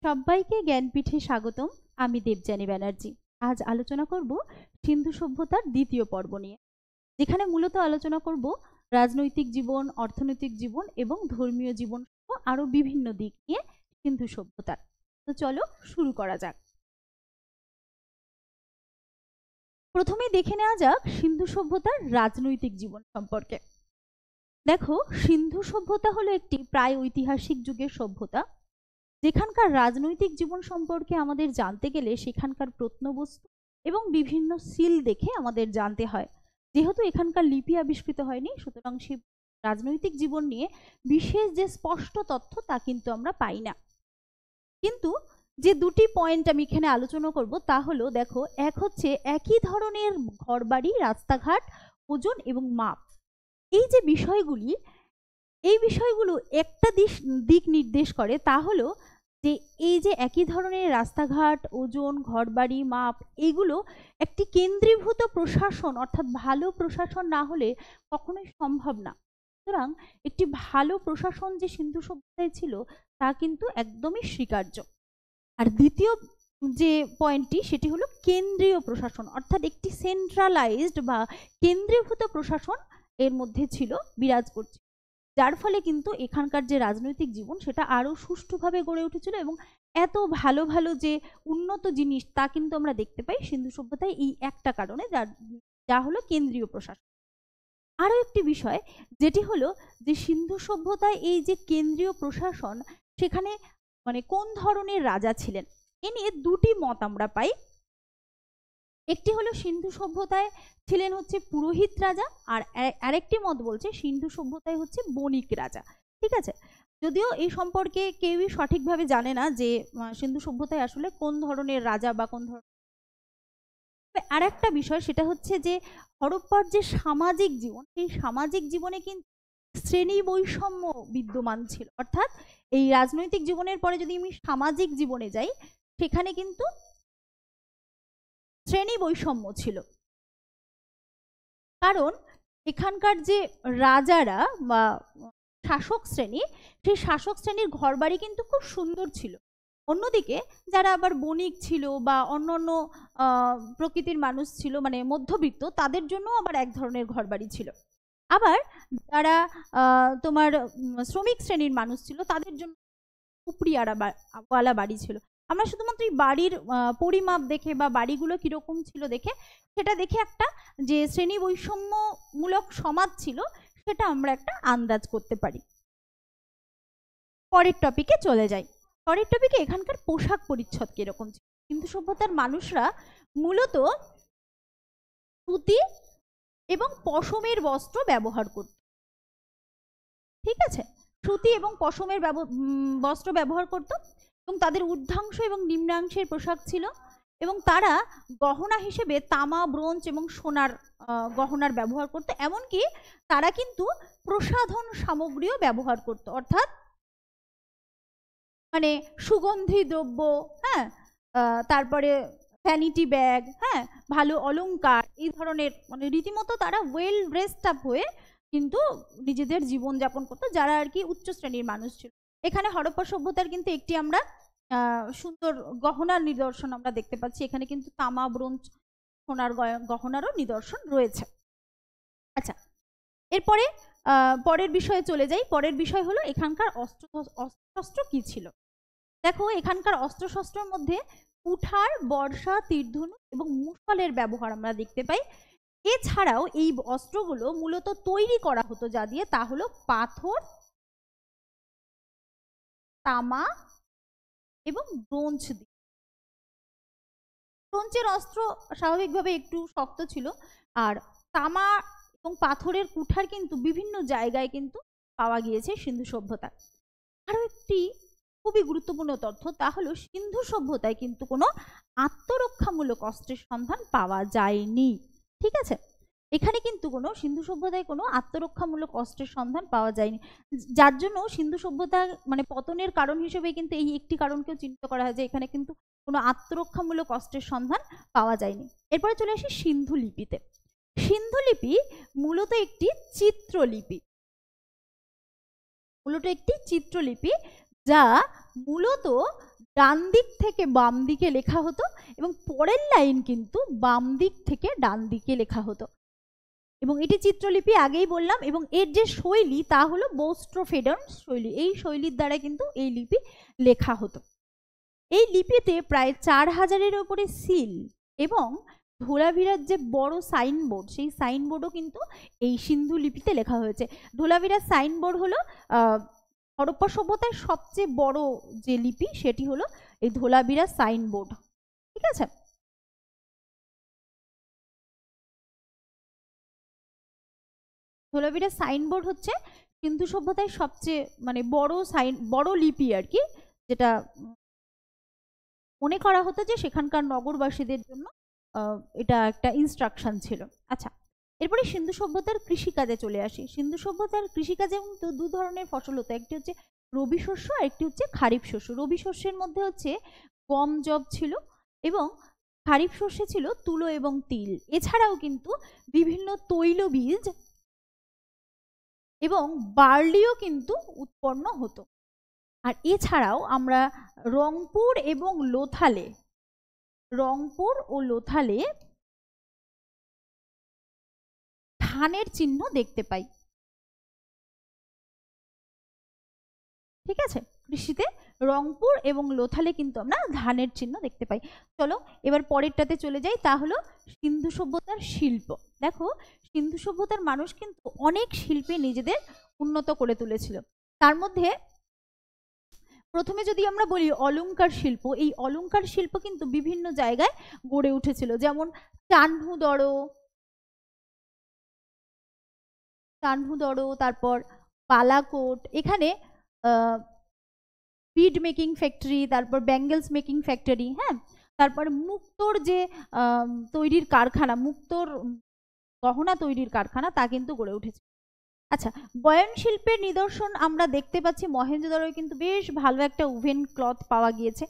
সবাইকে জ্ঞানপীঠে স্বাগতম। আমি দেবযানী ব্যানার্জি। আজ আলোচনা করব সিন্ধু সভ্যতার দ্বিতীয় পর্ব নিয়ে, যেখানে মূলত আলোচনা করব রাজনৈতিক জীবন, অর্থনৈতিক জীবন এবং ধর্মীয় জীবন সহ আরো বিভিন্ন দিক নিয়ে সিন্ধু সভ্যতার। তো চলো শুরু করা যাক। প্রথমে দেখে নেওয়া যাক সিন্ধু সভ্যতার রাজনৈতিক জীবন সম্পর্কে। দেখো, সিন্ধু সভ্যতা হলো একটি প্রায় ঐতিহাসিক যুগের সভ্যতা, যেখানকার রাজনৈতিক জীবন সম্পর্কে আমাদের জানতে গেলে সেখানকার প্রত্নবস্তু এবং বিভিন্ন সিল দেখে আমাদের জানতে হয়। যেহেতু এখানকার লিপি আবিষ্কৃত হয়নি, সুতরাং সেই রাজনৈতিক জীবন নিয়ে বিশেষ যে স্পষ্ট তথ্য তা কিন্তু আমরা পাই না। কিন্তু যে দুটি পয়েন্ট আমি এখানে আলোচনা করব তা হলো, দেখো, এক হচ্ছে একই ধরনের ঘরবাড়ি, রাস্তাঘাট, ওজন এবং মাপ। এই যে বিষয়গুলি, এই বিষয়গুলো একটা দিক নির্দেশ করে, তা হলো যে এই যে একই ধরনের রাস্তাঘাট, ওজন, ঘরবাড়ি, মাপ, এগুলো একটি কেন্দ্রীভূত প্রশাসন অর্থাৎ ভালো প্রশাসন না হলে কখনোই সম্ভব না। সুতরাং একটি ভালো প্রশাসন যে সিন্ধু সভ্যতায় ছিল তা কিন্তু একদমই স্বীকার্য। আর দ্বিতীয় যে পয়েন্টটি সেটি হলো কেন্দ্রীয় প্রশাসন, অর্থাৎ একটি সেন্ট্রালাইজড বা কেন্দ্রীভূত প্রশাসন এর মধ্যে ছিল, বিরাজ করছে, যার ফলে কিন্তু এখানকার যে রাজনৈতিক জীবন সেটা আরো সুষ্ঠুভাবে গড়ে উঠেছিল এবং এত ভালো ভালো যে উন্নত জিনিস তা কিন্তু আমরা দেখতে পাই সিন্ধু সভ্যতায় এই একটা কারণে, যা হলো কেন্দ্রীয় প্রশাসন। আরো একটি বিষয় যেটি হলো যে সিন্ধু সভ্যতায় এই যে কেন্দ্রীয় প্রশাসন, সেখানে মানে কোন ধরনের রাজা ছিলেন এ নিয়ে দুটি মত আমরা পাই। একটি হলো সিন্ধু সভ্যতায় ছিলেন হচ্ছে পুরোহিত রাজা, আর আরেকটি মত বলছে সিন্ধু সভ্যতায় হচ্ছে বণিক রাজা। ঠিক আছে, যদিও এই সম্পর্কে কেউই সঠিকভাবে জানে না যে সিন্ধু সভ্যতায় আসলে কোন ধরনের রাজা বা কোন ধরনের। আর একটা বিষয় সেটা হচ্ছে যে হরপ্পার যে সামাজিক জীবন, সেই সামাজিক জীবনে কিন্তু শ্রেণী বৈষম্য বিদ্যমান ছিল। অর্থাৎ এই রাজনৈতিক জীবনের পরে যদি আমি সামাজিক জীবনে যাই, সেখানে কিন্তু শ্রেণী বৈষম্য ছিল। কারণ এখানকার যে রাজারা বা শাসক শ্রেণী, সেই শাসক শ্রেণীর ঘরবাড়ি কিন্তু খুব সুন্দর ছিল। অন্যদিকে যারা আবার বণিক ছিল বা অন্যান্য প্রকৃতির মানুষ ছিল, মানে মধ্যবিত্ত, তাদের জন্য আবার এক ধরনের ঘরবাড়ি ছিল। আবার যারা তোমার শ্রমিক শ্রেণীর মানুষ ছিল, তাদের জন্য উপরিয়ালা বাড়ি ছিল। আমরা শুধুমাত্র এই বাড়ির পরিমাপ দেখে বা বাড়িগুলো কিরকম ছিল দেখে, সেটা দেখে একটা যে শ্রেণী বৈষম্যমূলক সমাজ ছিল সেটা আমরা একটা আন্দাজ করতে পারি। পরের টপিকে চলে যাই। পরের টপিকে এখানকার পোশাক পরিচ্ছদ কিরকম ছিল। সিন্ধু সভ্যতার মানুষরা মূলত সুতি এবং পশমের বস্ত্র ব্যবহার করত। ঠিক আছে, সুতি এবং পশমের বস্ত্র ব্যবহার করত এবং তাদের ঊর্ধ্বাংশ এবং নিম্নাংশের পোশাক ছিল, এবং তারা গহনা হিসেবে তামা, ব্রোঞ্জ এবং সোনার গহনার ব্যবহার করত। এমনকি তারা কিন্তু প্রসাধন সামগ্রীও ব্যবহার করত, অর্থাৎ মানে সুগন্ধি দ্রব্য, হ্যাঁ, তারপরে ভ্যানিটি ব্যাগ, হ্যাঁ, ভালো অলংকার, এই ধরনের মানে রীতিমতো তারা ওয়েল ড্রেসড আপ হয়ে কিন্তু নিজেদের জীবন যাপন করতো, যারা আর কি উচ্চ শ্রেণীর মানুষ ছিল। এখানে হরপ্পা সভ্যতার কিন্তু একটি আমরা সুন্দর গহনার নিদর্শন আমরা দেখতে পাচ্ছি। এখানে কিন্তু তামা, ব্রোঞ্জ, সোনার গহনারও নিদর্শন রয়েছে। আচ্ছা, এরপরে পরের বিষয়ে চলে যাই। পরের বিষয় হলো এখানকার অস্ত্রশস্ত্র কি ছিল। দেখো, এখানকার অস্ত্রশস্ত্রের মধ্যে কুঠার, বর্ষা, তীরধনুক এবং মুষলের ব্যবহার আমরা দেখতে পাই। এছাড়াও এই অস্ত্রগুলো মূলত তৈরি করা হতো যা দিয়ে, তা হলো পাথর, তামা এবং ব্রোঞ্জ দিয়ে। ব্রোঞ্জের অস্ত্র স্বাভাবিকভাবে একটু শক্ত ছিল, আর তামা এবং পাথরের কুঠার কিন্তু বিভিন্ন জায়গায় কিন্তু পাওয়া গিয়েছে সিন্ধু সভ্যতায়। আরো একটি খুবই গুরুত্বপূর্ণ তথ্য, তা হলো সিন্ধু সভ্যতায় কিন্তু কোনো আত্মরক্ষামূলক অস্ত্রের সন্ধান পাওয়া যায়নি। ঠিক আছে, এখানে কিন্তু কোনো সিন্ধু সভ্যতায় কোনো আত্মরক্ষামূলক অস্ত্রের সন্ধান পাওয়া যায়নি, যার জন্য সিন্ধু সভ্যতা মানে পতনের কারণ হিসেবে কিন্তু এই একটি কারণকেও চিহ্নিত করা হয় যে এখানে কিন্তু কোনো আত্মরক্ষামূলক অস্ত্রের সন্ধান পাওয়া যায়নি। এরপরে চলে আসি সিন্ধু লিপিতে। সিন্ধু লিপি মূলত একটি চিত্রলিপি, যা মূলত ডান দিক থেকে বাম দিকে লেখা হতো এবং পরের লাইন কিন্তু বাম দিক থেকে ডান দিকে লেখা হতো। এবং এটি চিত্রলিপি আগেই বললাম, এবং এর যে শৈলী তা হলো বৌস্ট্রোফেডন শৈলী। এই শৈলীর দ্বারা কিন্তু এই লিপি লেখা হতো। এই লিপিতে প্রায় 4000-এর উপরে সিল এবং ধোলাভিরার যে বড় সাইনবোর্ড, সেই সাইনবোর্ডও কিন্তু এই সিন্ধু লিপিতে লেখা হয়েছে। ধোলাভিরার সাইনবোর্ড হলো হরপ্পা সভ্যতার সবচেয়ে বড় যে লিপি, সেটি হলো এই ধোলাভিরার সাইনবোর্ড। ঠিক আছে, ধোলাভিরার সাইনবোর্ড হচ্ছে সিন্ধু সভ্যতায় সবচেয়ে বড় লিপি আর কি, যেটা মনে করা হতো যে সেখানকার নগরবাসীদের জন্য এটা একটা ইনস্ট্রাকশন ছিল। আচ্ছা, এরপরে সিন্ধু সভ্যতার কৃষিকাজে চলে আসি। সিন্ধু সভ্যতার কৃষিকাজে কিন্তু দু ধরনের ফসল হতো, একটি হচ্ছে রবি শস্য আর একটি হচ্ছে খারিফ শস্য। রবি শস্যের মধ্যে হচ্ছে গম, যব ছিল এবং খারিফ শস্যে ছিল তুলো এবং তিল। এছাড়াও কিন্তু বিভিন্ন তৈলবীজ এবং বার্লিও কিন্তু উৎপন্ন হতো। আর এছাড়াও আমরা রংপুর ও লোথালে ধানের চিহ্ন দেখতে পাই। ঠিক আছে, কৃষিতে রংপুর এবং লোথালে কিন্তু আমরা ধানের চিহ্ন দেখতে পাই। চলো এবার পরেরটাতে চলে যাই, তা হলো সিন্ধু সভ্যতার শিল্প। দেখো, সিন্ধু সভ্যতার মানুষ কিন্তু অনেক শিল্পে নিজেদের উন্নত করে তুলেছিল। তার মধ্যে প্রথমে যদি আমরা বলি অলংকার শিল্প, এই অলংকার শিল্প কিন্তু বিভিন্ন জায়গায় গড়ে উঠেছিল, যেমন চানহুদড়ো, তারপর বালাকোট, এখানে বিড মেকিং ফ্যাক্টরি, তারপর ব্যাঙ্গেলস মেকিং ফ্যাক্টরি, হ্যাঁ, তারপর মুক্তোর যে তৈরির কারখানা, মুক্তোর গহনা তৈরির কারখানা, তা কিন্তু গড়ে উঠেছে। আচ্ছা, বয়ন শিল্পের নিদর্শন আমরা দেখতে পাচ্ছি মহেঞ্জোদারোয় কিন্তু বেশ ভালো একটা ওভেন ক্লথ পাওয়া গিয়েছে।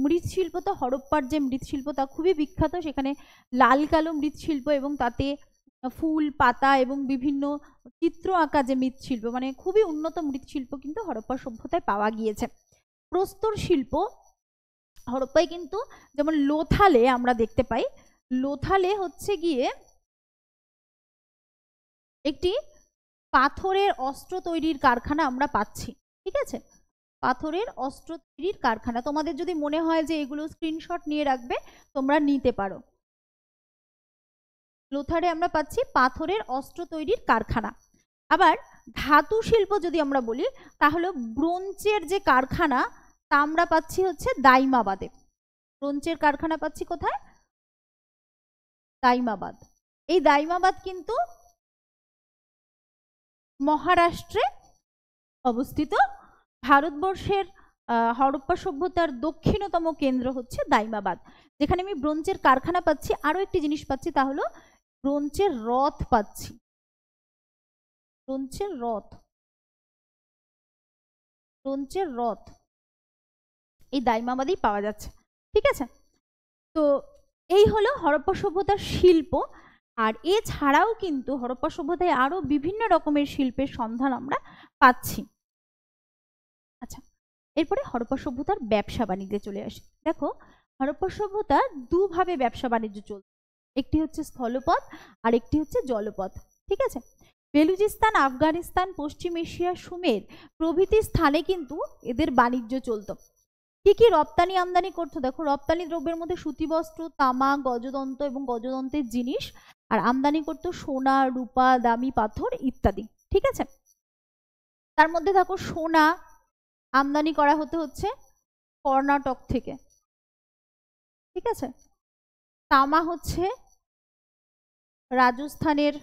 মৃৎশিল্প তো হরপ্পার যে মৃৎশিল্প তা খুবই বিখ্যাত, সেখানে লাল কালো মৃৎশিল্প এবং তাতে ফুল পাতা এবং বিভিন্ন চিত্র আঁকা যে মৃৎশিল্প, মানে খুবই উন্নত মৃৎশিল্প কিন্তু হরপ্পা সভ্যতায় পাওয়া গিয়েছে। প্রস্তর শিল্প হরপ্পায় কিন্তু, যেমন লোথালে আমরা দেখতে পাই, লোথালে হচ্ছে গিয়ে একটি পাথরের অস্ত্র তৈরির কারখানা আমরা পাচ্ছি। ঠিক আছে, পাথরের অস্ত্র তৈরির কারখানা। তোমাদের যদি মনে হয় যে এগুলো স্ক্রিনশট নিয়ে রাখবে, তোমরা নিতে পারো। লোথারে আমরা পাচ্ছি পাথরের অস্ত্র তৈরির কারখানা। আবার ধাতু শিল্প যদি আমরা বলি, তাহলে ব্রোঞ্জের যে কারখানা তা আমরা পাচ্ছি হচ্ছে দাইমাবাদে। ব্রোঞ্জের কারখানা পাচ্ছি কোথায়? দাইমাবাদ। এই দাইমাবাদ কিন্তু মহারাষ্ট্রে অবস্থিত। ভারতবর্ষের হরপ্পা সভ্যতার দক্ষিণতম কেন্দ্র হচ্ছে দাইমাবাদ, যেখানে আমি ব্রোঞ্জের কারখানা পাচ্ছি। আরো একটি জিনিস পাচ্ছি, তা হলো ব্রোঞ্জের রথ পাচ্ছি। ব্রোঞ্জের রথ এই দাইমাবাদেই পাওয়া যাচ্ছে। ঠিক আছে, তো এই হলো হরপ্পা সভ্যতার শিল্প। আর এছাড়াও কিন্তু হরপ্পা সভ্যতায় আরো বিভিন্ন রকমের শিল্পের সন্ধান আমরা পাচ্ছি। আচ্ছা, এরপরে হরপ্পা সভ্যতার ব্যবসা বাণিজ্যে চলে আসি। দেখো, হরপ্পা সভ্যতা দুভাবে ব্যবসা বাণিজ্য চলত, একটি হচ্ছে স্থলপথ আর একটি হচ্ছে জলপথ। ঠিক আছে, বেলুচিস্তান, আফগানিস্তান, পশ্চিম এশিয়া, সুমের প্রভৃতি স্থানে কিন্তু এদের বাণিজ্য চলত। কি কি রপ্তানি আমদানি করতো? দেখো, রপ্তানি দ্রব্যের মধ্যে সুতি বস্ত্র, তামা, গজদন্ত এবং গজদন্তের জিনিস, আর আমদানি করতো সোনা, রূপা, দামি পাথর ইত্যাদি। ঠিক আছে, তার মধ্যে দেখো সোনা আমদানি করা হচ্ছে কর্ণাটক থেকে। ঠিক আছে, তামা হচ্ছে রাজস্থানের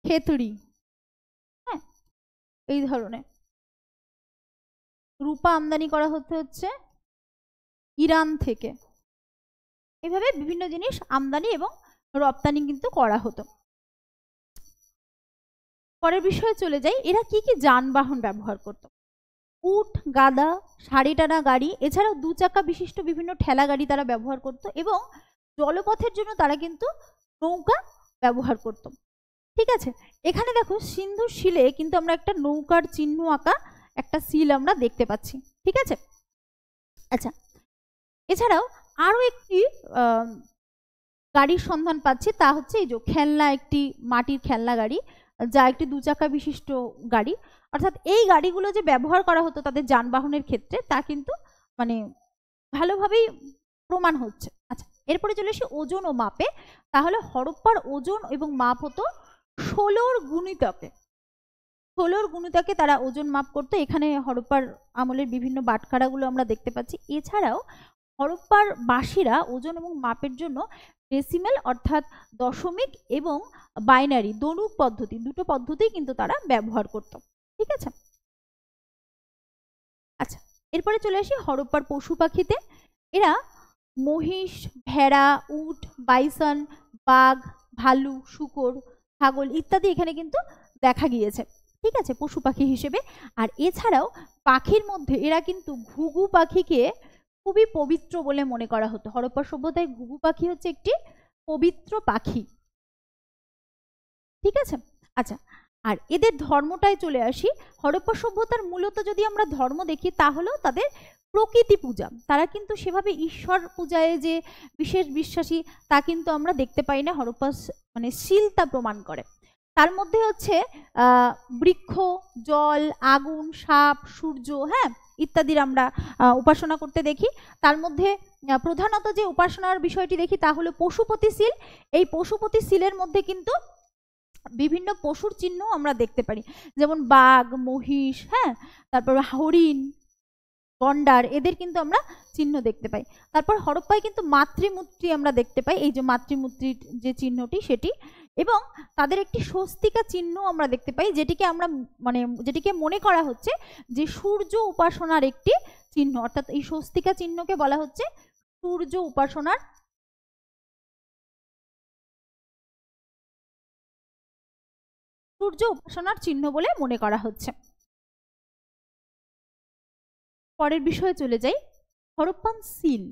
খেতড়ি, হ্যাঁ, এই ধরনের। রূপা আমদানি করা হচ্ছে ইরান থেকে। এভাবে বিভিন্ন জিনিস আমদানি এবং রপ্তানি কিন্তু করা হতো। পরের বিষয়ে চলে যাই, এরা কি কি যানবাহন ব্যবহার করত? উট, গাদা, সারি টানা গাড়ি, এছাড়াও 2 চাকা বিশিষ্ট বিভিন্ন ঠেলা গাড়ি তারা ব্যবহার করত, এবং জলপথের জন্য তারা কিন্তু নৌকা ব্যবহার করত। ঠিক আছে, এখানে দেখো সিন্ধু শিলে কিন্তু আমরা একটা নৌকার চিহ্ন আঁকা একটা সিল আমরা দেখতে পাচ্ছি। ঠিক আছে, আচ্ছা এছাড়াও আরো একটি গাড়ির সন্ধান পাচ্ছি, তা হচ্ছে এই যে খেলনা, একটি মাটির খেলনা গাড়ি, যা একটি 2 চাকা বিশিষ্ট গাড়ি। অর্থাৎ এই গাড়িগুলো যে ব্যবহার করা হতো তাদের যানবাহনের ক্ষেত্রে, তা কিন্তু মানে ভালোভাবেই প্রমাণ হচ্ছে। আচ্ছা, এরপরে চলে আসি ওজন ও মাপে। তাহলে হরপ্পার ওজন এবং মাপ হতো 16 গুণিতকে। 16 গুণিতকে তারা ওজন মাপ করতো। এখানে হরপ্পার আমলের বিভিন্ন বাটখারাগুলো আমরা দেখতে পাচ্ছি। এছাড়াও হরপ্পার বাসীরা ওজন এবং মাপের জন্য ডেসিমেল অর্থাৎ দশমিক এবং বাইনারি দনুক পদ্ধতি, দুটো পদ্ধতি কিন্তু তারা ব্যবহার করত। ঠিক আছে, আচ্ছা এরপরে চলে আসি হরপ্পার পশু পাখিতে। এরা মহিষ, ভেড়া, উট, বাইসন, বাঘ, ভালু, শূকর, ছাগল ইত্যাদি এখানে কিন্তু দেখা গিয়েছে। ঠিক আছে, পশু পাখি হিসেবে। আর এছাড়াও পাখির মধ্যে এরা কিন্তু ঘুঘু পাখিকে খুবই পবিত্র বলে মনে করা হতো। হরপ্পা সভ্যতায় ঘুঘু পাখি হচ্ছে একটি পবিত্র পাখি। ঠিক আছে, আচ্ছা আর এদের ধর্মটায় চলে আসি। হরপ্পা সভ্যতার মূলত যদি আমরা ধর্ম দেখি তাহলেও তাদের প্রকৃতি পূজা। তারা কিন্তু সেভাবে ঈশ্বর পূজায় যে বিশেষ বিশ্বাসী তা কিন্তু আমরা দেখতে পাই না। হরপ্পা মানে শিল তা প্রমাণ করে। তার মধ্যে হচ্ছে বৃক্ষ, জল, আগুন, সাপ, সূর্য, হ্যাঁ ইত্যাদির আমরা উপাসনা করতে দেখি। তার মধ্যে প্রধানত যে উপাসনার বিষয়টি দেখি তা হলো পশুপতি শিল। এই পশুপতি শিলের মধ্যে কিন্তু বিভিন্ন পশুর চিহ্ন আমরা দেখতে পারি, যেমন বাঘ, মহিষ, হ্যাঁ তারপর হরিণ, গন্ডার, এদের কিন্তু আমরা চিহ্ন দেখতে পাই। তারপর হরপ্পায় কিন্তু মাতৃমূর্তি আমরা দেখতে পাই, এই যে মাতৃমূর্তির যে চিহ্নটি সেটি, এবং তাদের একটি স্বস্তিকা চিহ্ন আমরা দেখতে পাই, যেটিকে আমরা যেটিকে মনে করা হচ্ছে যে সূর্য উপাসনার একটি চিহ্ন। অর্থাৎ এই স্বস্তিকা চিহ্নকে বলা হচ্ছে সূর্য উপাসনার চিহ্ন বলে মনে করা হচ্ছে। পরের বিষয়ে চলে যাই, হরপ্পান সিল।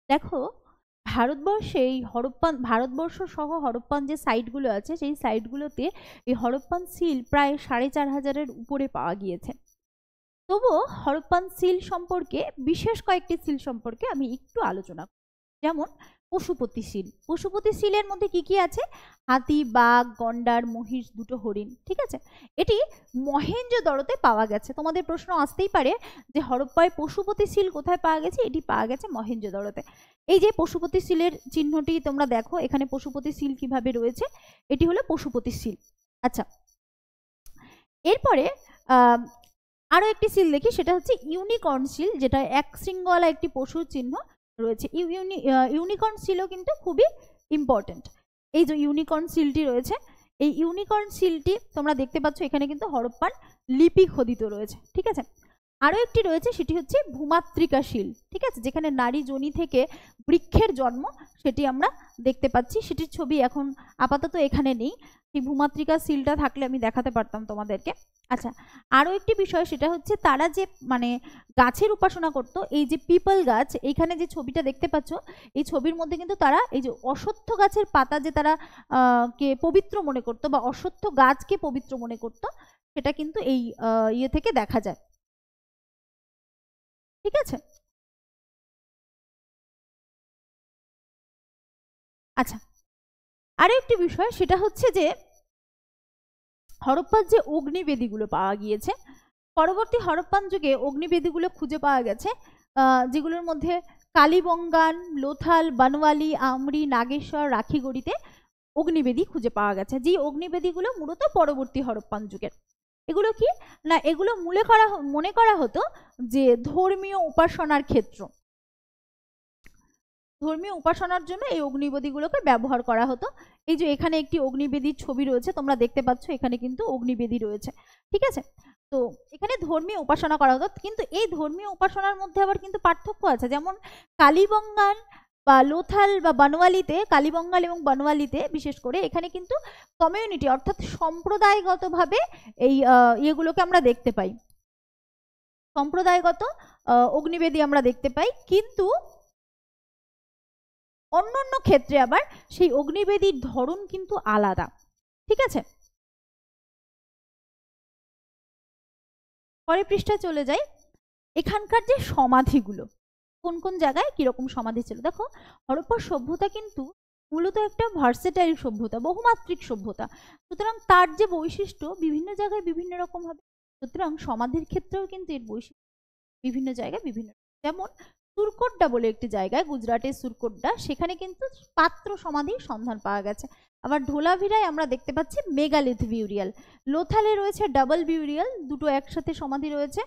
দেখো ভারতবর্ষে এই ভারতবর্ষ সহ হরপ্পান যে সাইটগুলো আছে সেই সাইটগুলোতে এই হরপ্পান সিল প্রায় 4500-এর উপরে পাওয়া গিয়েছে। তবুও হরপ্পান সিল সম্পর্কে, বিশেষ কয়েকটি সিল সম্পর্কে আমি একটু আলোচনা করব। যেমন পশুপতি শিল। পশুপতি শিলের মধ্যে কি কি আছে? হাতি, বাঘ, গন্ডার, মহিষ, দুটো হরিণ। ঠিক আছে, এটি মহেঞ্জোদড়োতে পাওয়া গেছে। তোমাদের প্রশ্ন আসতেই পারে যে হরপ্পায় পশুপতি শিল কোথায় পাওয়া গেছে? এটি পাওয়া গেছে মহেঞ্জোদড়োতে। এই যে পশুপতি শিলের চিহ্নটি তোমরা দেখো, এখানে পশুপতি শিল কিভাবে রয়েছে, এটি হলো পশুপতি শিল। আচ্ছা, এরপরে আরো একটি সিল দেখি, সেটা হচ্ছে ইউনিকর্ন সিল, যেটা এক শৃঙ্গলা একটি পশুর চিহ্ন রয়েছে। ইউনিকর্ন সিলও কিন্তু খুবই ইম্পর্টেন্ট। এই যে ইউনিকর্ন সিলটি রয়েছে, এই ইউনিকর্ন সিলটি তোমরা দেখতে পাচ্ছ এখানে কিন্তু হরপ্পার লিপি খোদিত রয়েছে। ঠিক আছে, আরো একটি রয়েছে, সেটি হচ্ছে ভূমাতৃকা শিল। ঠিক আছে, যেখানে নারী যোনি থেকে বৃক্ষের জন্ম সেটি আমরা দেখতে পাচ্ছি। সেটির ছবি এখন আপাতত এখানে নেই, এই ভূমাতৃকা শিলটা থাকলে আমি দেখাতে পারতাম তোমাদেরকে। আচ্ছা, আরো একটি বিষয়, সেটা হচ্ছে তারা যে গাছের উপাসনা করতো, এই যে পিপল গাছ, এইখানে যে ছবিটা দেখতে পাচ্ছ, এই ছবির মধ্যে কিন্তু তারা এই যে অশ্বত্থ গাছের পাতা যে তারা কে পবিত্র মনে করতো বা অশ্বত্থ গাছকে পবিত্র মনে করতো, সেটা কিন্তু এই ইয়ে থেকে দেখা যায়। ঠিক আছে, আচ্ছা আরো একটি বিষয়, সেটা হচ্ছে যে হরপ্পার যে অগ্নিবেদীগুলো পাওয়া গিয়েছে, পরবর্তী হরপ্পান যুগে অগ্নিবেদীগুলো খুঁজে পাওয়া গেছে, যেগুলোর মধ্যে কালীবঙ্গান, লোথাল, বনওয়ালি, আমরি, নাগেশ্বর, রাখিগড়িতে অগ্নিবেদী খুঁজে পাওয়া গেছে। যে অগ্নিবেদীগুলো মূলত পরবর্তী হরপ্পান যুগের। এগুলো কি না, এগুলো মনে করা হতো যে ধর্মীয় উপাসনার ক্ষেত্র, ধর্মীয় উপাসনার জন্য এই অগ্নিবেদীগুলোকে ব্যবহার করা হতো। এই যে এখানে একটি অগ্নিবেদীর ছবি রয়েছে, তোমরা দেখতে পাচ্ছ এখানে কিন্তু অগ্নিবেদী রয়েছে। ঠিক আছে, তো এখানে ধর্মীয় উপাসনা করা হতো, কিন্তু এই ধর্মীয় উপাসনার মধ্যে আবার কিন্তু পার্থক্য আছে। যেমন কালীবঙ্গান বা লোথাল বা বনওয়ালিতে, কালীবঙ্গাল এবং বনওয়ালিতে বিশেষ করে এখানে কিন্তু কমিউনিটি অর্থাৎ সম্প্রদায়গতভাবে এই ইয়েগুলোকে আমরা দেখতে পাই, সম্প্রদায়গত অগ্নিবেদী আমরা দেখতে পাই। কিন্তু অন্যান্য ক্ষেত্রে আবার সেই অগ্নিবেদীর ধরন কিন্তু আলাদা। ঠিক আছে, পরের পৃষ্ঠায় চলে যাই। এখানকার যে সমাধিগুলো, কোন কোন জায়গায় কিরকম সমাধি ছিল। দেখো, হরপ্পা সভ্যতা কিন্তু মূলত একটা ভার্সেটাইল সভ্যতা, বহুমাত্রিক সভ্যতা। সুতরাং তার যে বৈশিষ্ট্য বিভিন্ন জায়গায় বিভিন্ন রকম হবে। সুতরাং সমাধির ক্ষেত্রেও কিন্তু এর বৈশিষ্ট্য বিভিন্ন জায়গায় বিভিন্ন। যেমন সুরকোড্ডা বলে একটি জায়গায়, গুজরাটের সুরকোড্ডা, সেখানে কিন্তু পাত্র সমাধির সন্ধান পাওয়া গেছে। আবার ধোলাভিরায় আমরা দেখতে পাচ্ছি মেগালিথ বিউরিয়াল। লোথালে রয়েছে ডাবল বিউরিয়াল, দুটো একসাথে সমাধি রয়েছে।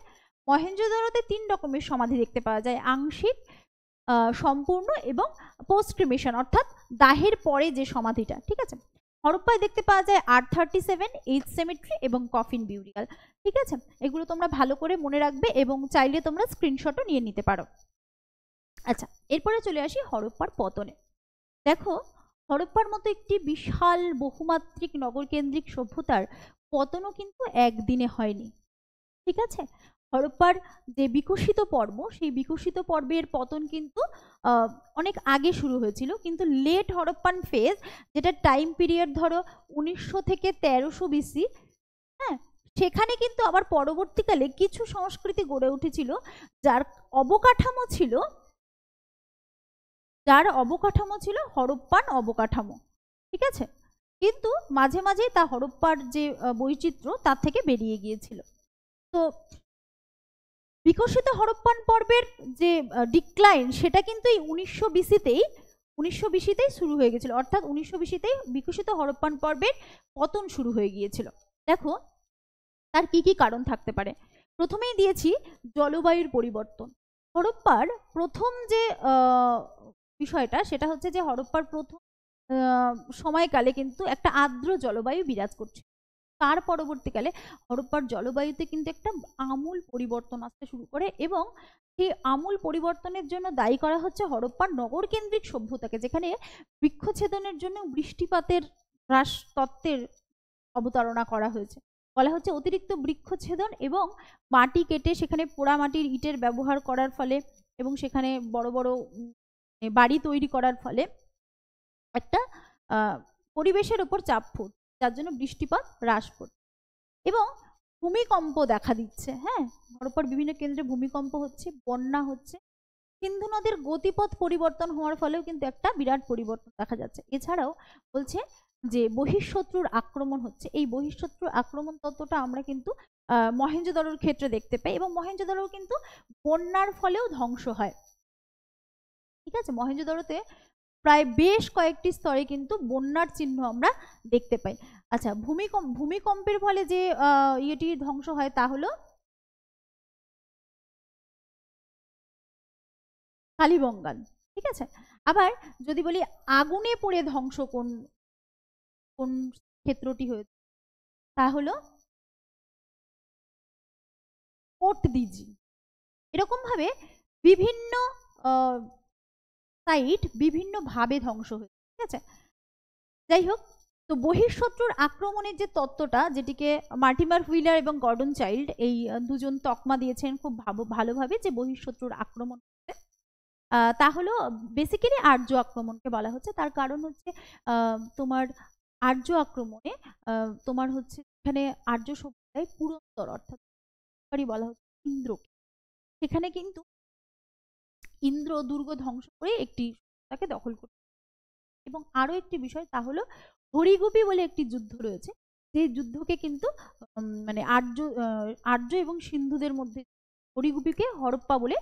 মহেঞ্জোদারোতে 3 রকমের সমাধি দেখতে পাওয়া যায়, আংশিক, সম্পূর্ণ এবং পোস্ট ক্রিমেশন, অর্থাৎ দাহের পরে যে সমাধিটা। ঠিক আছে। হরপ্পায় দেখতে পাওয়া যায় R37, এইচ সেমেট্রি এবং কফিন বিউরিয়াল। ঠিক আছে, এগুলো তোমরা ভালো করে মনে রাখবে এবং চাইলে তোমরা স্ক্রিনশটও নিয়ে নিতে পারো। আচ্ছা, এরপরে চলে আসি হরপ্পার পতনে। দেখো, হরপ্পার মতো একটি বিশাল বহুমাত্রিক নগরকেন্দ্রিক সভ্যতার পতনও কিন্তু একদিনে হয়নি। ঠিক আছে, হরপ্পার যে বিকশিত পর্ব, সেই বিকশিত পর্বের পতন কিন্তু অনেক আগে শুরু হয়েছিল, কিন্তু লেট হরপ্পান ফেজ, যেটা টাইম পিরিয়ড ধরো 1900 থেকে 1300 BC, হ্যাঁ, সেখানে কিন্তু আবার পরবর্তীকালে কিছু সংস্কৃতি গড়ে উঠেছিল যার অবকাঠামো ছিল হরপ্পান অবকাঠামো। ঠিক আছে, কিন্তু মাঝে মাঝে তা হরপ্পার যে বৈচিত্র্য তার থেকে বেরিয়ে গিয়েছিল। তো বিকশিত হরপ্পান পর্বের যে ডিক্লাইন, সেটা কিন্তু এই 1900 বিসিতেই শুরু হয়ে গেছিল, অর্থাৎ 1900 বিসিতেই বিকশিত হরপ্পান পর্বের পতন শুরু হয়ে গিয়েছিল। দেখো, তার কি কি কারণ থাকতে পারে। প্রথমেই দিয়েছি জলবায়ুর পরিবর্তন। হরপ্পার প্রথম যে বিষয়টা, সেটা হচ্ছে যে হরপ্পার প্রথম সময়কালে কিন্তু একটা আর্দ্র জলবায়ু বিরাজ করছে। তার পরবর্তীকালে হরপ্পার জলবায়ুতে কিন্তু একটা আমূল পরিবর্তন আসতে শুরু করে, এবং সেই আমূল পরিবর্তনের জন্য দায়ী করা হচ্ছে হরপ্পার নগরকেন্দ্রিক সভ্যতাকে, যেখানে বৃক্ষছেদনের জন্য বৃষ্টিপাতের হ্রাস তত্ত্বের অবতারণা করা হয়েছে। বলা হচ্ছে অতিরিক্ত বৃক্ষছেদন এবং মাটি কেটে সেখানে পোড়া মাটির ইটের ব্যবহার করার ফলে এবং সেখানে বড় বড় বাড়ি তৈরি করার ফলে একটা পরিবেশের ওপর চাপ পড়ছে, যার জন্য বৃষ্টিপাত হ্রাস পাচ্ছে এবং ভূমিকম্প দেখা দিচ্ছে। হ্যাঁ, হরপ্পার বিভিন্ন কেন্দ্রে ভূমিকম্প হচ্ছে, বন্যা হচ্ছে। সিন্ধু নদীর গতিপথ পরিবর্তন হওয়ার ফলেও কিন্তু একটা বিরাট পরিবর্তন দেখা যাচ্ছে। এছাড়াও বলছে যে বহিঃশত্রুর আক্রমণ হচ্ছে। এই বহিঃশত্রুর আক্রমণ তত্ত্বটা আমরা কিন্তু মহেঞ্জোদারোর ক্ষেত্রে দেখতে পাই, এবং মহেঞ্জোদারো কিন্তু বন্যার ফলেও ধ্বংস হয়। ঠিক আছে, মহেঞ্জোদারোতে প্রায় বেশ কয়েকটি স্তরে কিন্তু বন্যার চিহ্ন আমরা দেখতে পাই। আচ্ছা, ভূমিকম্পের ফলে যে ইয়েটি ধ্বংস হয় তা হলো কালীবঙ্গান। ঠিক আছে, আবার যদি বলি আগুনে পড়ে ধ্বংস কোন কোন ক্ষেত্রটি হয়েছে, তা হলো কোটদিজি। এরকম ভাবে বিভিন্ন সাইট বিভিন্ন ভাবে ধ্বংস হয়েছে। ঠিক আছে, যাই হোক, তো বহিঃশত্রুর আক্রমণের যে তত্ত্বটা, যেটিকে মার্টিমার হুইলার এবং গর্ডন চাইল্ড এই দুজন তকমা দিয়েছেন খুব ভালোভাবে, যে বহিঃশত্রুর আক্রমণ হচ্ছে, তা হলো বেসিক্যালি আর্য আক্রমণকে বলা হচ্ছে। তার কারণ হচ্ছে তোমার আর্য আক্রমণে তোমার হচ্ছে এখানে আর্য সভ্যতায় পুরন্দর, অর্থাৎ বলা হচ্ছে ইন্দ্রকে, সেখানে কিন্তু ইন্দ্র দুর্গ ধ্বংস করে একটি তাকে দখল করতে। এবং আরো একটি বিষয়, তা হলো হরিগোপী বলে একটি যুদ্ধ রয়েছে, যে যুদ্ধকে কিন্তু মানে আর্য এবং সিন্ধুদের মধ্যে হরিগোপীকে হরপ্পা বলে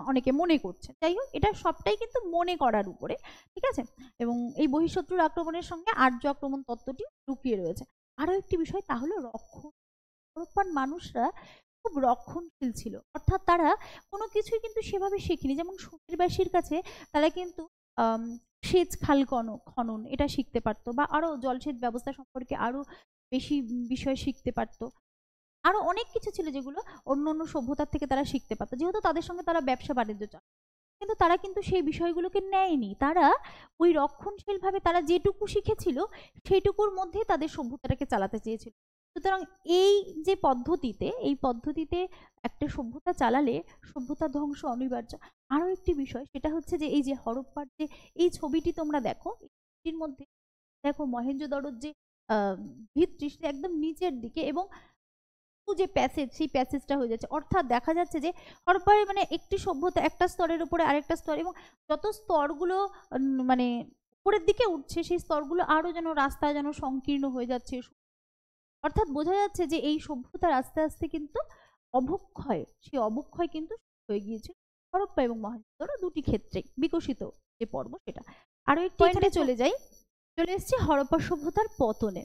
অনেকে মনে করছে। যাই হোক, এটা সবটাই কিন্তু মনে করার উপরে। ঠিক আছে, এবং এই বহিঃশত্রুর আক্রমণের সঙ্গে আর্য আক্রমণ তত্ত্বটি লুকিয়ে রয়েছে। আরো একটি বিষয়, তা হলো রক্ষণ। হরপ্পার মানুষরা খুব রক্ষণশীল ছিল, অর্থাৎ তারা কোনো কিছুই কিন্তু সেভাবে শেখেনি। যেমন সুমেরবাসীর কাছে তারা কিন্তু সেচ খাল খনন এটা শিখতে পারতো, বা আরো জলসেচ ব্যবস্থা সম্পর্কে আরো বেশি বিষয় শিখতে পারতো। আরো অনেক কিছু ছিল যেগুলো অন্য অন্য সভ্যতার থেকে তারা শিখতে পারতো, যেহেতু তাদের সঙ্গে তারা ব্যবসা বাণিজ্য চায়। কিন্তু তারা কিন্তু সেই বিষয়গুলোকে নেয়নি। তারা ওই রক্ষণশীল ভাবে তারা যেটুকু শিখেছিল সেইটুকুর মধ্যেই তাদের সভ্যতাটাকে চালাতে চেয়েছিল। সুতরাং এই পদ্ধতিতে একটা সভ্যতা চালালে সভ্যতা ধ্বংস অনিবার্য। আরো একটি বিষয়, সেটা হচ্ছে যে এই যে হরপ্পার যে এই ছবিটি তোমরা দেখো, এর মধ্যে দেখো মহেঞ্জোদারোর যে ভিত্তি একদম নিচের দিকে, এবং যে প্যাসেজ, সেই প্যাসেজটা হয়ে যাচ্ছে। অর্থাৎ দেখা যাচ্ছে যে হরপ্পার মানে একটি সভ্যতা একটা স্তরের উপরে আরেকটা স্তর, এবং যত স্তরগুলো মানে উপরের দিকে উঠছে সেই স্তরগুলো আরো যেন রাস্তা যেন সংকীর্ণ হয়ে যাচ্ছে। অর্থাৎ বোঝা যাচ্ছে যে এই সভ্যতার আস্তে আস্তে কিন্তু অবক্ষয়, সেই অবক্ষয় কিন্তু হয়ে গিয়েছিল হরপ্পা এবং মহেঞ্জোদারো দুটি ক্ষেত্রে বিকশিত যে পর্ব সেটা। আরো একটি পয়েন্টে চলে এসেছি হরপ্পা সভ্যতার পতনে।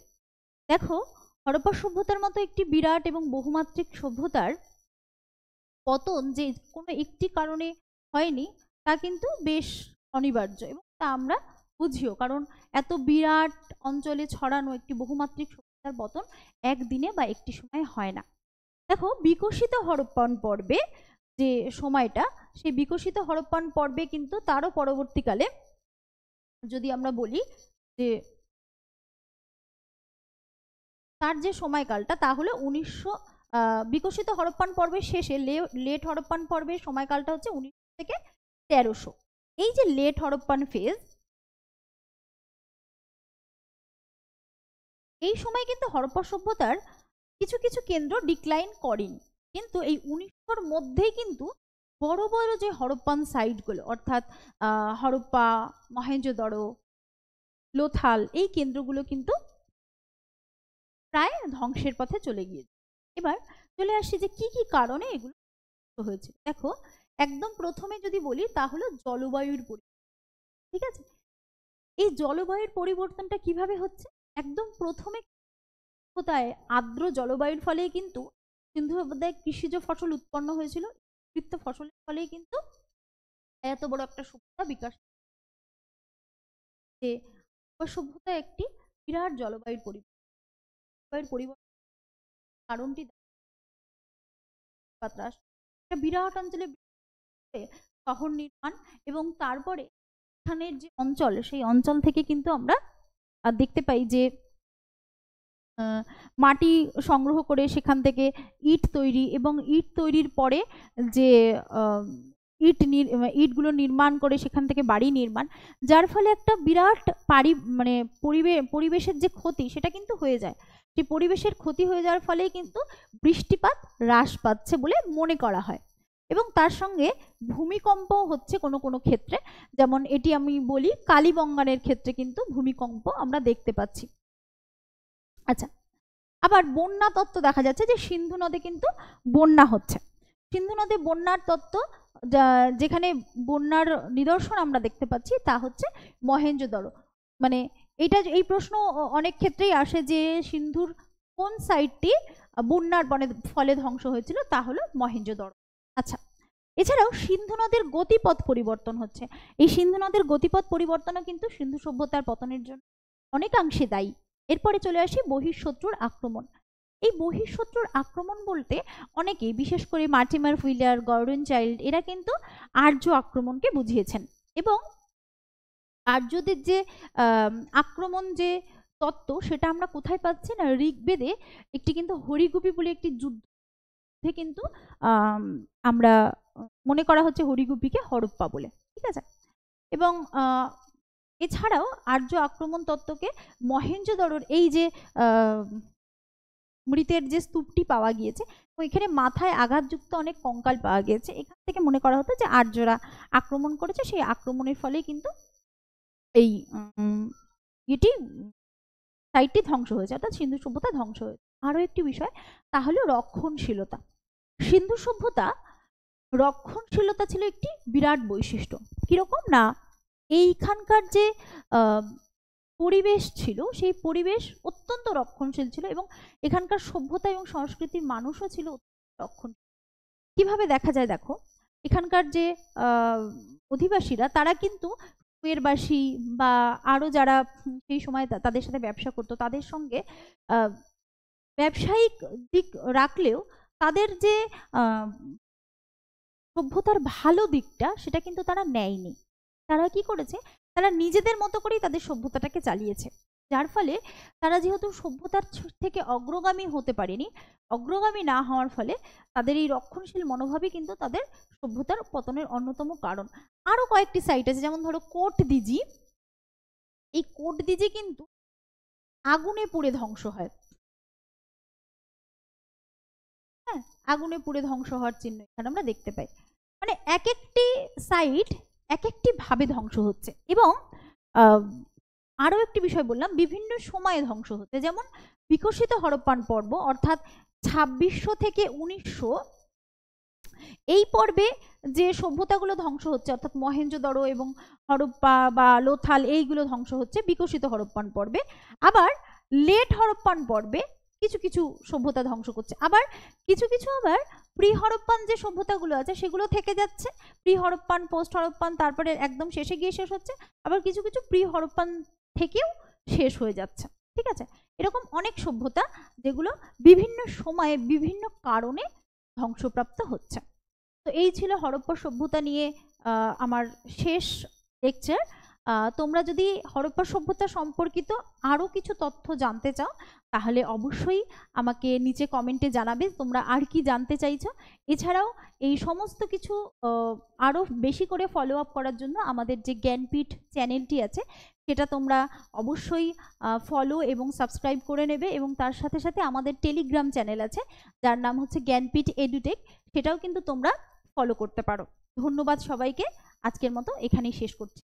দেখো হরপ্পা সভ্যতার মতো একটি বিরাট এবং বহুমাত্রিক সভ্যতার পতন যে কোনো একটি কারণে হয়নি তা কিন্তু বেশ অনিবার্য, এবং তা আমরা বুঝিও, কারণ এত বিরাট অঞ্চলে ছড়ানো একটি বহুমাত্রিক সভ্যতার পতন একদিনে বা একটি সময় হয় না। দেখো বিকশিত হরপ্পান পর্বে যে সময়টা, সেই বিকশিত হরপ্পান পর্বে কিন্তু তারও পরবর্তীকালে যদি আমরা বলি যে তার যে সময়কালটা তা হলো বিকশিত হরপ্পান পর্বের শেষে লেট হরপ্পান পর্বের সময়কালটা হচ্ছে 1900 থেকে 1300। এই যে লেট হরপ্পান ফেজ, এই সময় কিন্তু হরপ্পা সভ্যতার কিছু কিছু কেন্দ্র ডিক্লাইন করেনি, কিন্তু এই 1900-র মধ্যেই কিন্তু বড় বড় যে হরপ্পান সাইটগুলো অর্থাৎ হরপ্পা, মহেঞ্জোদারো, লোথাল, এই কেন্দ্রগুলো কিন্তু প্রায় ধ্বংসের পথে চলে গিয়েছে। এবার চলে আসছি যে কি কি কারণে এগুলো হয়েছে। দেখো একদম প্রথমে যদি বলি তা হলো জলবায়ুর পরিবর্তন। ঠিক আছে, এই জলবায়ুর পরিবর্তনটা কিভাবে হচ্ছে? একদম প্রথমে কোথায় আর্দ্র জলবায়ুর ফলে কিন্তু সিন্ধু সভ্যতায় কৃষিজ ফসল উৎপন্ন হয়েছিল, কৃত্য ফসলের ফলেই কিন্তু এত বড় একটা সভ্যতা বিকাশ। যে সভ্যতা একটি বিরাট জলবায়ুর পরিবর্তন কারণটি বিরাট অঞ্চলে শহর নির্মাণ, এবং তারপরে এখানের যে অঞ্চল, সেই অঞ্চল থেকে কিন্তু আমরা দেখতে পাই যে মাটি সংগ্রহ করে সেখান থেকে ইট তৈরি, এবং ইট তৈরির পরে যে ইটগুলো নির্মাণ করে সেখান থেকে বাড়ি নির্মাণ, যার ফলে একটা বিরাট মানে পরিবেশের যে ক্ষতি সেটা কিন্তু হয়ে যায়। সেই পরিবেশের ক্ষতি হয়ে যাওয়ার ফলে কিন্তু বৃষ্টিপাত হ্রাস পাচ্ছে বলে মনে করা হয়, এবং তার সঙ্গে ভূমিকম্প হচ্ছে কোনো কোনো ক্ষেত্রে, যেমন এটি আমি বলি কালীবঙ্গানের ক্ষেত্রে কিন্তু ভূমিকম্প আমরা দেখতে পাচ্ছি। আচ্ছা, আবার বন্যা তত্ত্ব দেখা যাচ্ছে যে সিন্ধু নদে কিন্তু বন্যা হচ্ছে। সিন্ধু নদে বন্যার তত্ত্ব যেখানে বন্যার নিদর্শন আমরা দেখতে পাচ্ছি তা হচ্ছে মহেঞ্জোদারো। মানে এই প্রশ্ন অনেক ক্ষেত্রেই আসে যে সিন্ধুর কোন সাইটটি বন্যার ফলে ধ্বংস হয়েছিল, তা হলো মহেঞ্জোদারো। আচ্ছা, এছাড়াও সিন্ধু নদের গতিপথ পরিবর্তন হচ্ছে। এই সিন্ধু নদের গতিপথ পরিবর্তনও কিন্তু সিন্ধু সভ্যতার পতনের জন্য অনেকাংশে দায়ী। এরপরে চলে আসি বহিঃশত্রুর আক্রমণ। এই বহিঃশত্রুর আক্রমণ বলতে অনেকেই, বিশেষ করে মার্টিমার হুইলার, গর্ডন চাইল্ড, এরা কিন্তু আর্য আক্রমণকে বুঝিয়েছেন, এবং আর্যদের যে আক্রমণ যে তত্ত্ব সেটা আমরা কোথায় পাচ্ছি না, ঋগ্বেদে একটি কিন্তু হরিগুপি বলে একটি যুদ্ধে কিন্তু আমরা মনে করা হচ্ছে হরিগুপিকে হরপ্পা বলে। ঠিক আছে, এবং এছাড়াও আর্য আক্রমণ তত্ত্বকে মহেঞ্জোদারোর এই যে মৃতের যে স্তূপটি পাওয়া গিয়েছে, ওইখানে মাথায় আঘাতযুক্ত অনেক কঙ্কাল পাওয়া গিয়েছে, এখান থেকে মনে করা হতো যে আর্যরা আক্রমণ করেছে, সেই আক্রমণের ফলে কিন্তু এই এটি সাইটটি ধ্বংস হয়েছে, অর্থাৎ সিন্ধু সভ্যতা ধ্বংস হয়েছে। আরো একটি বিষয় তা হলো রক্ষণশীলতা। সিন্ধু সভ্যতা রক্ষণশীলতা ছিল একটি বিরাট বৈশিষ্ট্য। কিরকম না, এইখানকার যে পরিবেশ ছিল সেই পরিবেশ অত্যন্ত রক্ষণশীল ছিল, এবং এখানকার সভ্যতা এবং সংস্কৃতির মানুষও ছিল রক্ষণশীল। কিভাবে দেখা যায় দেখো, এখানকার যে অধিবাসীরা তারা কিন্তু কুয়েরবাসী বা আরো যারা সেই সময় তাদের সাথে ব্যবসা করতো তাদের সঙ্গে ব্যবসায়িক দিক রাখলেও তাদের যে সভ্যতার ভালো দিকটা সেটা কিন্তু তারা নেয়নি। তারা কি করেছে, তারা নিজেদের মতো করেই তাদের সভ্যতাটাকে চালিয়েছে, যার ফলে তারা যেহেতু সভ্যতার থেকে অগ্রগামী হতে পারেনি, অগ্রগামী না হওয়ার ফলে তাদের এই রক্ষণশীল মনোভাবই কিন্তু তাদের সভ্যতার পতনের অন্যতম কারণ। আরো কয়েকটি সাইট আছে, যেমন ধরো কোট দিজি। এই কোট দিজি কিন্তু আগুনে পুড়ে ধ্বংস হয়। হ্যাঁ, আগুনে পুড়ে ধ্বংস হওয়ার চিহ্ন এখানে আমরা দেখতে পাই। মানে এক একটি সাইট এক একটি ভাবে ধ্বংস হচ্ছে। এবং আরো একটি বিষয় বললাম, বিভিন্ন সময়ে ধ্বংস হচ্ছে। যেমন বিকশিত হরপ্পান পর্ব অর্থাৎ 2600 থেকে 1900, এই পর্বে যে সভ্যতাগুলো ধ্বংস হচ্ছে অর্থাৎ মহেঞ্জোদড়ো এবং হরপ্পা বা লোথাল, এইগুলো ধ্বংস হচ্ছে বিকশিত হরপ্পান পর্বে। আবার লেট হরপ্পান পর্বে কিছু কিছু সভ্যতা ধ্বংস করছে। আবার কিছু কিছু আবার প্রি হরপ্পান যে সভ্যতাগুলো আছে সেগুলো থেকে যাচ্ছে, প্রি হরপ্পান, পোস্ট হরপ্পান, তারপরে একদম শেষে গিয়ে শেষ হচ্ছে। আবার কিছু কিছু প্রি হরপ্পান থেকেও শেষ হয়ে যাচ্ছে। ঠিক আছে, এরকম অনেক সভ্যতা যেগুলো বিভিন্ন সময়ে বিভিন্ন কারণে ধ্বংসপ্রাপ্ত হচ্ছে। তো এই ছিল হরপ্পা সভ্যতা নিয়ে আমার শেষ লেকচার। তোমরা যদি হরপ্পা সভ্যতা সম্পর্কিত আরও কিছু তথ্য জানতে চাও তাহলে অবশ্যই আমাকে নিচে কমেন্টে জানাবে তোমরা আর কি জানতে চাইছো। এছাড়াও এই সমস্ত কিছু আরও বেশি করে ফলো আপ করার জন্য আমাদের যে জ্ঞানপীঠ চ্যানেলটি আছে সেটা তোমরা অবশ্যই ফলো এবং সাবস্ক্রাইব করে নেবে। এবং তার সাথে সাথে আমাদের টেলিগ্রাম চ্যানেল আছে যার নাম হচ্ছে জ্ঞানপীঠ এডুটেক, সেটাও কিন্তু তোমরা ফলো করতে পারো। ধন্যবাদ সবাইকে, আজকের মতো এখানেই শেষ করছি।